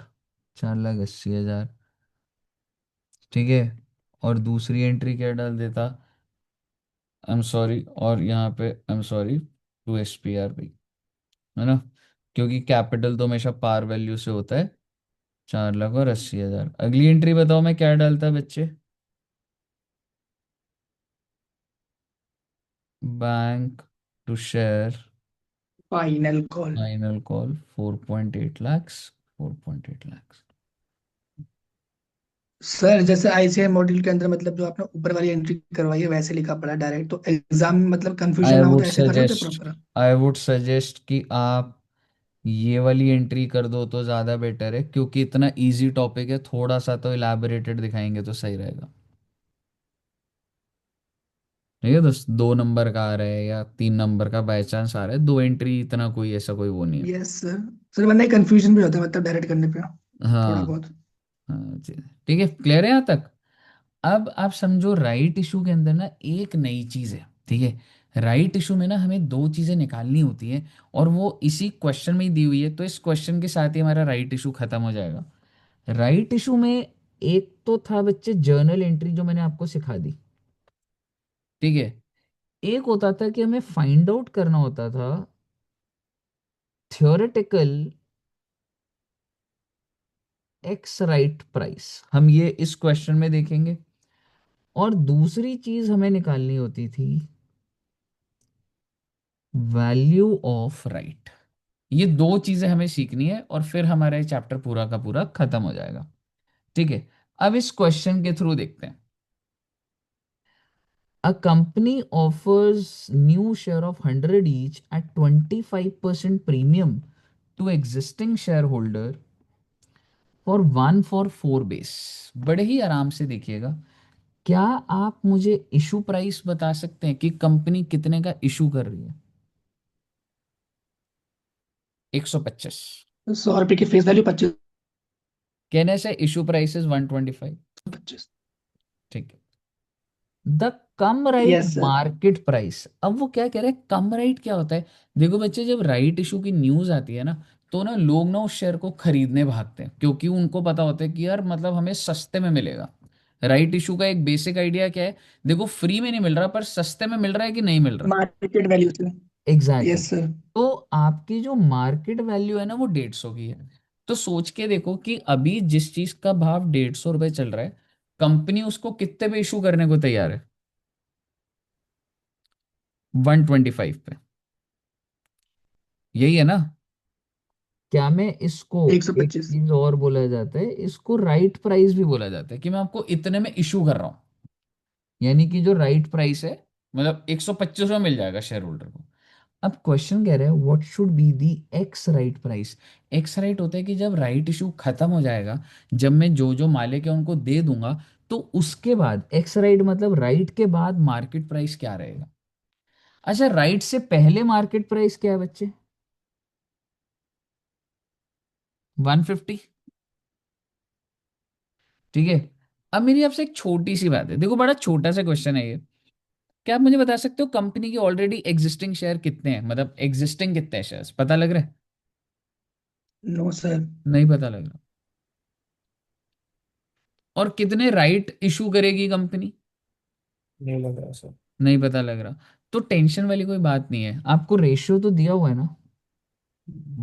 S1: 4,80,000। ठीक है। और दूसरी एंट्री क्या डाल देता? आई एम सॉरी, और यहाँ पे I am sorry, to S P R भी, है ना, क्योंकि कैपिटल तो हमेशा पार वैल्यू से होता है। 4,80,000। अगली एंट्री बताओ मैं क्या डालता बच्चे? Bank to share
S2: final call.
S1: Final call 4.8 lakhs, 4.8 lakhs।
S2: Sir जैसे आईसीआई मॉड्यूल के अंदर मतलब जो आपने ऊपर वाली एंट्री करवाई है वैसे लिखा पड़ा डायरेक्ट, तो एग्जाम में मतलब कंफ्यूजन
S1: आई
S2: ना हो तो
S1: वुड
S2: ऐसे कर सकते
S1: suggest
S2: proper.
S1: I would suggest कि आप ये वाली एंट्री कर दो तो ज़्यादा बेटर है, क्योंकि इतना इजी टॉपिक है, थोड़ा सा तो इलैबोरेटेड दिखाएंगे तो सही रहेगा। ठीक है दोस्त, 2 नंबर का आ रहा है या 3 नंबर का बाय चांस आ रहा है, 2 एंट्री इतना कोई ऐसा कोई वो नहीं है।
S2: Yes sir. सर वरना कंफ्यूजन भी होता है मतलब डायरेक्ट करने पे थोड़ा
S1: हाँ।
S2: बहुत।
S1: हाँ जी। ठीक है, क्लियर है यहाँ तक? अब आप समझो राइट इशू के अंदर ना एक नई चीज है। ठीक है, राइट इशू में ना हमें 2 चीजें निकालनी होती है, और वो इसी क्वेश्चन में ही दी हुई है, तो इस क्वेश्चन के साथ ही हमारा राइट इशू खत्म हो जाएगा। राइट इशू में एक तो था बच्चे जर्नल एंट्री जो मैंने आपको सिखा दी। ठीक है। एक होता था कि हमें फाइंड आउट करना होता था थियोरेटिकल एक्स राइट प्राइस, हम ये इस क्वेश्चन में देखेंगे। और दूसरी चीज हमें निकालनी होती थी वैल्यू ऑफ राइट। ये 2 चीजें हमें सीखनी है और फिर हमारा ये चैप्टर पूरा का पूरा खत्म हो जाएगा। ठीक है। अब इस क्वेश्चन के थ्रू देखते हैं। A company offers new share of 100 each at 25% premium to existing shareholder for 1 for 4 base। बड़े ही आराम से देखिएगा। क्या आप मुझे इशू प्राइस बता सकते हैं कि कंपनी कितने का इशू कर रही है? 125।
S2: 100 रुपए की फेस वैल्यू 25।
S1: कहने से इशू प्राइस इज 125।
S2: 25।
S1: ठीक है। The come right
S2: yes sir.
S1: Market price. अब वो क्या कह रहे हैं, कम राइट क्या होता है? देखो बच्चे, जब राइट इशू की न्यूज आती है ना, तो ना लोग ना उस शेयर को खरीदने भागते हैं, क्योंकि उनको पता होता है कि यार मतलब हमें सस्ते में मिलेगा। राइट इशू का एक बेसिक आइडिया क्या है? देखो, फ्री में नहीं मिल रहा, पर सस्ते में मिल रहा है कि नहीं मिल रहा।
S2: मार्केट वैल्यू से।
S1: Exactly
S2: yes sir.
S1: तो आपकी जो मार्केट वैल्यू है ना, वो 150 की है। तो सोच के देखो कि अभी जिस चीज का भाव 150 रुपये चल रहा है, कंपनी उसको कितने पे इशू करने को तैयार है? 125 पे। यही है ना? क्या मैं इसको,
S2: एक सौ
S1: एक
S2: पच्चीस
S1: चीज और बोला जाता है, इसको राइट प्राइस भी बोला जाता है, कि मैं आपको इतने में इशू कर रहा हूँ। यानी कि जो राइट प्राइस है, मतलब 125 में मिल जाएगा शेयर होल्डर को। अब क्वेश्चन कह रहे हैं what should be the x right price. X right होता है कि जब राइट इशू खत्म हो जाएगा, जब मैं जो जो मालिक है उनको दे दूंगा, तो उसके बाद एक्स राइट मतलब राइट के बाद मार्केट प्राइस क्या रहेगा। अच्छा, राइट से पहले मार्केट प्राइस क्या है बच्चे? 150। ठीक है। अब मेरी आपसे एक छोटी सी बात है, देखो बड़ा छोटा सा क्वेश्चन है ये। क्या आप मुझे बता सकते हो कंपनी के ऑलरेडी एग्जिस्टिंग शेयर कितने हैं, मतलब एग्जिस्टिंग कितने शेयर्स पता लग रहा है?
S2: No sir.
S1: नहीं पता लग रहा। और कितने राइट इशू करेगी कंपनी?
S3: नहीं लग रहा सर।
S1: नहीं पता लग रहा। तो टेंशन वाली कोई बात नहीं है, आपको रेशियो तो दिया हुआ है ना,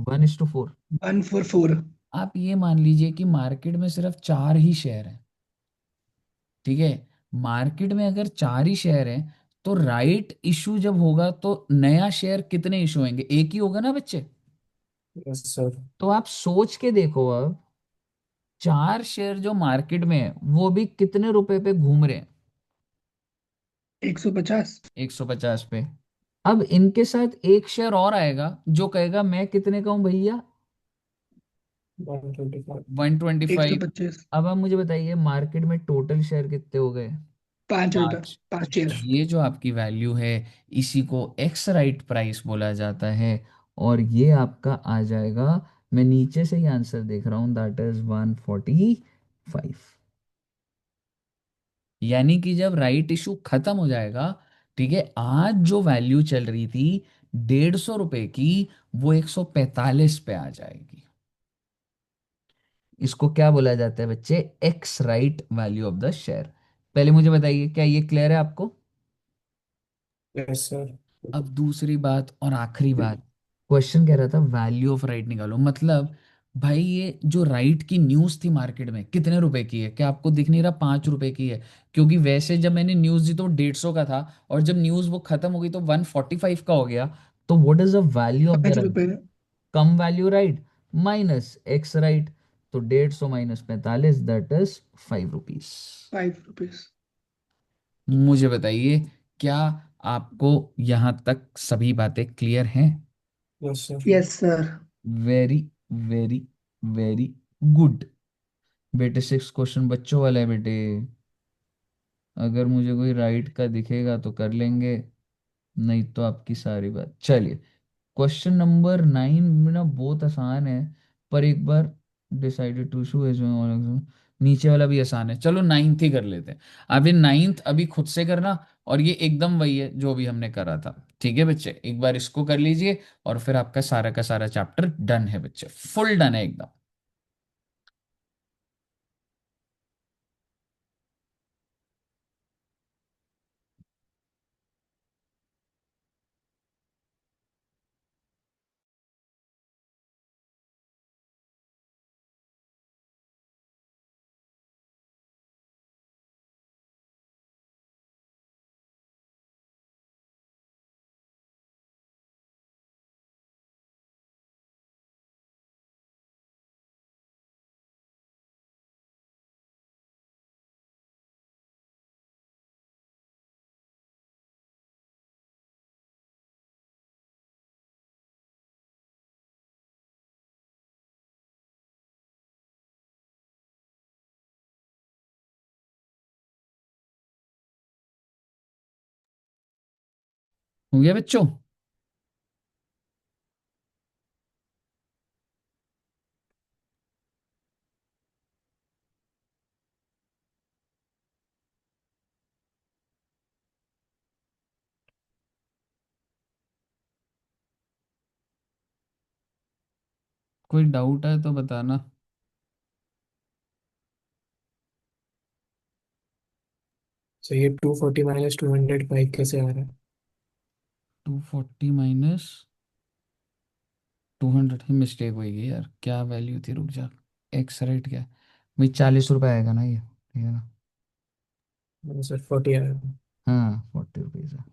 S1: 1:4।
S2: 144।
S1: आप ये मान लीजिए कि मार्केट में सिर्फ 4 ही शेयर हैं। ठीक है। मार्केट में अगर 4 ही शेयर हैं, तो राइट इशू जब होगा तो नया शेयर कितने इशू होंगे? एक ही होगा ना बच्चे।
S3: Yes sir.
S1: तो आप सोच के देखो अब, 4 शेयर जो मार्केट में है वो भी कितने रुपए पे घूम रहे हैं?
S2: 150।
S1: 150 पे। अब इनके साथ एक शेयर और आएगा जो कहेगा मैं कितने का हूं भैया?
S3: 125।
S1: 125।
S2: 125।
S1: अब आप मुझे बताइए मार्केट में टोटल शेयर कितने हो गए?
S2: 5 रुपये।
S1: 5।
S2: 5 शेयर।
S1: ये जो आपकी वैल्यू है, इसी को एक्स राइट प्राइस बोला जाता है। और ये आपका आ जाएगा, मैं नीचे से ही आंसर देख रहा हूं, दैट इज 145। यानी कि जब राइट इशू खत्म हो जाएगा, ठीक है, आज जो वैल्यू चल रही थी 150 रुपए की, वो 145 पे आ जाएगी। इसको क्या बोला जाता है बच्चे? X right value of the share. पहले मुझे बताइए, क्या ये क्लियर है आपको?
S3: Yes sir.
S1: अब दूसरी बात और आखिरी बात, क्वेश्चन कह रहा था वैल्यू ऑफ राइट निकालो। मतलब भाई, ये जो राइट की न्यूज थी मार्केट में कितने रुपए की है? क्या आपको दिख नहीं रहा? 5 रुपए की है। क्योंकि वैसे जब मैंने न्यूज दी तो 150 का था, और जब न्यूज वो खत्म हो गई तो 145 का हो गया। तो what is the value of the
S2: पाँच
S1: राइट?
S2: रुपये
S1: cum value right minus ex right. तो 150 माइनस 45, दैट इज 5 रुपीज।
S2: 5 रुपीज।
S1: मुझे बताइए, क्या आपको यहां तक सभी बातें क्लियर हैं?
S3: Yes sir.
S2: Yes sir.
S1: Very very very good. बेटे 6 क्वेश्चन बच्चों वाला है बेटे। अगर मुझे कोई राइट का दिखेगा तो कर लेंगे, नहीं तो आपकी सारी बात। चलिए, क्वेश्चन नंबर 9 ना बहुत आसान है, पर एक बार डिसाइडेड टू शू एज नीचे वाला भी आसान है, चलो 9th ही कर लेते हैं। अभी 9th अभी खुद से करना, और ये एकदम वही है जो भी हमने करा था। ठीक है बच्चे, एक बार इसको कर लीजिए, और फिर आपका सारा का सारा चैप्टर डन है बच्चे, फुल डन है एकदम। हो गया बच्चों? कोई डाउट है तो बताना।
S3: सो ये 240 माइनस 205 कैसे आ रहा है?
S1: 240 माइनस 200 ही मिस्टेक होगी यार, क्या वैल्यू थी, रुक जा। एक्स रेट क्या है भाई, 40 रुपये आएगा ना ये, ठीक है ना?
S3: सर 40 आ रहा है।
S1: हाँ 40 रुपीज़ है।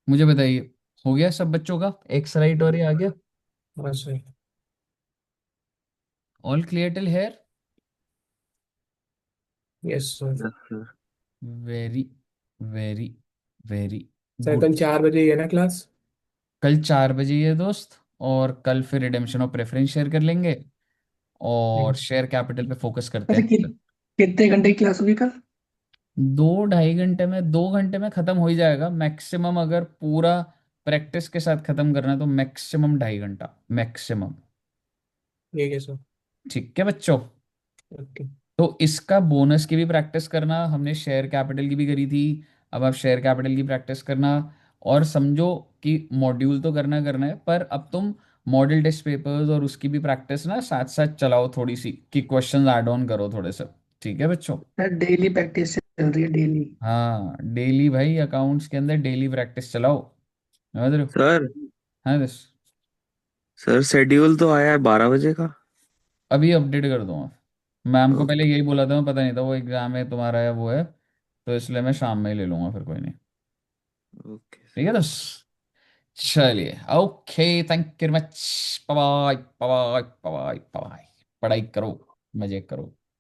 S1: मुझे बताइए, हो गया सब बच्चों का एक्स राइट और ये आ गया?
S3: हाँ sir.
S1: All clear till here?
S3: Yes sir.
S6: Yes sir.
S1: Very very very
S3: sir
S1: good.
S3: कल 4 बजे है ना क्लास?
S1: कल 4 बजे ही है दोस्त। और कल फिर रिडेम्पशन ऑफ प्रेफरेंस शेयर कर लेंगे, और
S3: हम्म।
S1: शेयर कैपिटल पे फोकस करते
S2: वैसे
S1: हैं।
S2: कितने घंटे की क्लास होगी कल?
S1: 2 ढाई घंटे में, 2 घंटे में खत्म हो ही जाएगा मैक्सिमम, अगर पूरा प्रैक्टिस के साथ खत्म करना है तो मैक्सिमम 2.5 घंटा मैक्सिमम।
S3: ठीक है सर।
S1: ठीक है बच्चों।
S3: ओके।
S1: तो इसका बोनस की भी प्रैक्टिस करना, हमने शेयर कैपिटल की भी करी थी, अब आप शेयर कैपिटल की प्रैक्टिस करना। और समझो कि मॉड्यूल तो करना करना है, पर अब तुम मॉडल टेस्ट पेपर्स और उसकी भी प्रैक्टिस ना साथ साथ चलाओ थोड़ी सी, कि क्वेश्चंस ऐड ऑन करो थोड़े से। ठीक है बच्चों?
S2: सर डेली प्रैक्टिस चल रही है, डेली।
S1: हाँ डेली भाई, अकाउंट्स के अंदर डेली प्रैक्टिस चलाओ, समझ रहे हो?
S6: सर
S1: हाँ बस।
S6: सर शेड्यूल तो आया है 12 बजे का।
S1: अभी अपडेट कर दूंगा। मैम को पहले
S6: ओके।
S1: यही बोला था, मैं पता नहीं था वो एग्जाम है तुम्हारा या वो है, तो इसलिए मैं शाम में ही ले लूंगा, फिर कोई नहीं।
S6: ओके
S1: ठीक
S6: सर।
S1: है दोस्त, चलिए okay, thank you very much, bye bye bye bye bye. पढ़ाई करो, मजे करो।